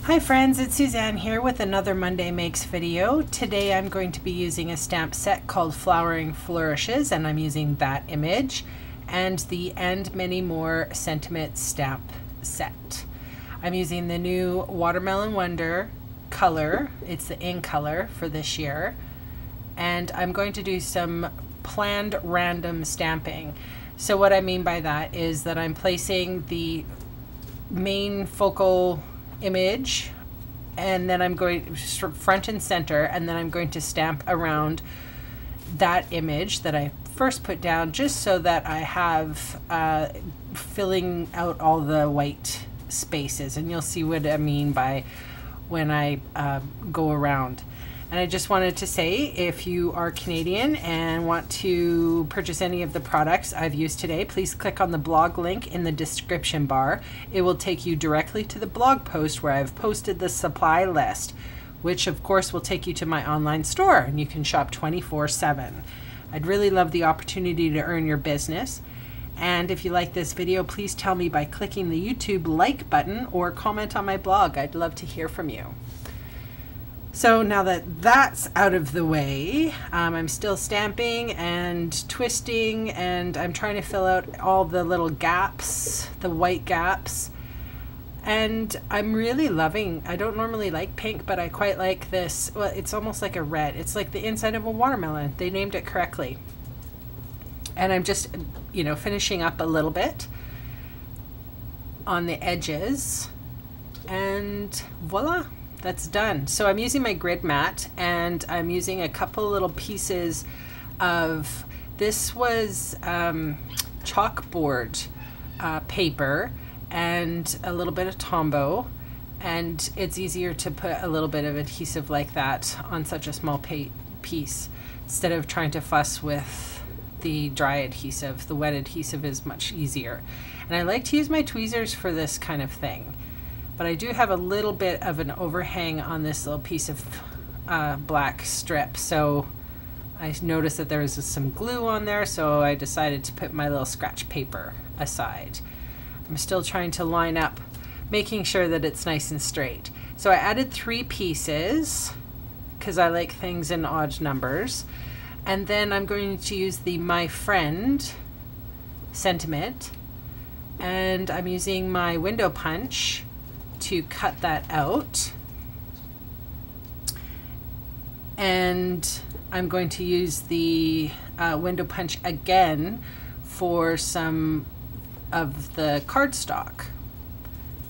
Hi friends, it's SuNN here with another Monday Makes video. Today I'm going to be using a stamp set called Flowering Flourishes, and I'm using that image and the And Many More sentiment stamp set. I'm using the new Watermelon Wonder color. It's the in color for this year. And I'm going to do some planned random stamping. So what I mean by that is that I'm placing the main focal image and then I'm going front and center, and then I'm going to stamp around that image that I first put down, just so that I have filling out all the white spaces, and you'll see what I mean by when I go around. And I just wanted to say, if you are Canadian and want to purchase any of the products I've used today, please click on the blog link in the description bar. It will take you directly to the blog post where I've posted the supply list, which of course will take you to my online store, and you can shop 24/7. I'd really love the opportunity to earn your business. And if you like this video, please tell me by clicking the YouTube like button or comment on my blog. I'd love to hear from you. So now that that's out of the way, I'm still stamping and twisting, and I'm trying to fill out all the little gaps, the white gaps. And I'm really loving, I don't normally like pink, but I quite like this. Well, it's almost like a red. It's like the inside of a watermelon. They named it correctly. And I'm just, finishing up a little bit on the edges, and voila. That's done. So I'm using my grid mat, and I'm using a couple little pieces of, this was chalkboard paper and a little bit of Tombow, and it's easier to put a little bit of adhesive like that on such a small piece instead of trying to fuss with the dry adhesive. The wet adhesive is much easier. And I like to use my tweezers for this kind of thing. But I do have a little bit of an overhang on this little piece of black strip. So I noticed that there was some glue on there, so I decided to put my little scratch paper aside. I'm still trying to line up, making sure that it's nice and straight. So I added 3 pieces because I like things in odd numbers. And then I'm going to use the My Friend sentiment, and I'm using my window punch to cut that out, and I'm going to use the window punch again for some of the cardstock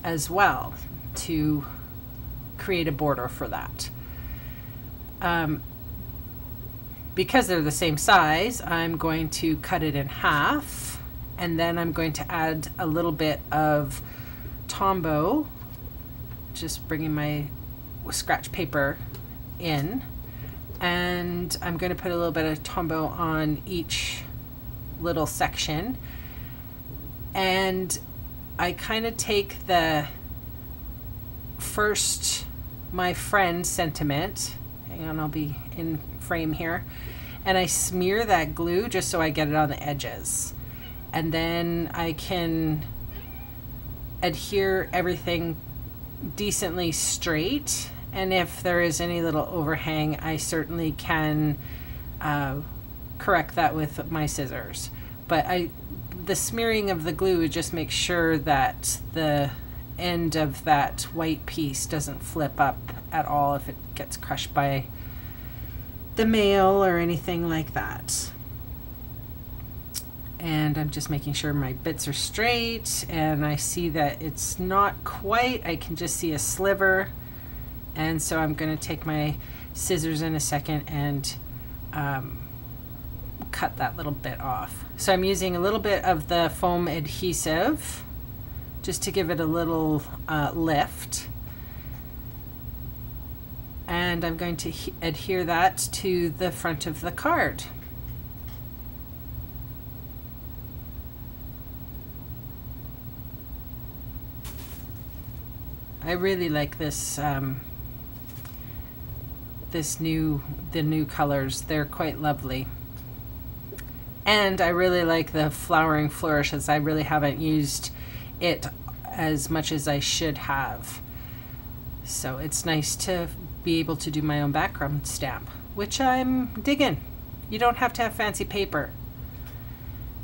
as well to create a border for that. Because they're the same size, I'm going to cut it in half, and then I'm going to add a little bit of Tombow, just bringing my scratch paper in, and I'm going to put a little bit of Tombow on each little section. And I kind of take the first My Friend sentiment, hang on, I'll be in frame here, and I smear that glue just so I get it on the edges, and then I can adhere everything decently straight, and if there is any little overhang, I certainly can correct that with my scissors. But the smearing of the glue just makes sure that the end of that white piece doesn't flip up at all if it gets crushed by the mail or anything like that. And I'm just making sure my bits are straight, and I see that it's not quite, I can just see a sliver, and so I'm going to take my scissors in a second and cut that little bit off. So I'm using a little bit of the foam adhesive just to give it a little lift, and I'm going to adhere that to the front of the card. I really like this, the new colors. They're quite lovely. And I really like the Flowering Flourishes. I really haven't used it as much as I should have. So it's nice to be able to do my own background stamp, which I'm digging. You don't have to have fancy paper.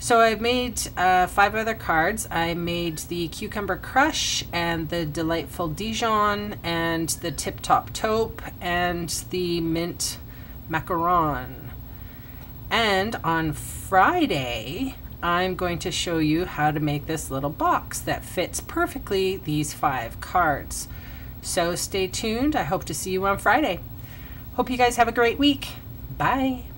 So I've made 5 other cards. I made the Cucumber Crush and the Delightful Dijon and the Tip Top Taupe and the Mint Macaron. And on Friday, I'm going to show you how to make this little box that fits perfectly these 5 cards. So stay tuned. I hope to see you on Friday. Hope you guys have a great week. Bye.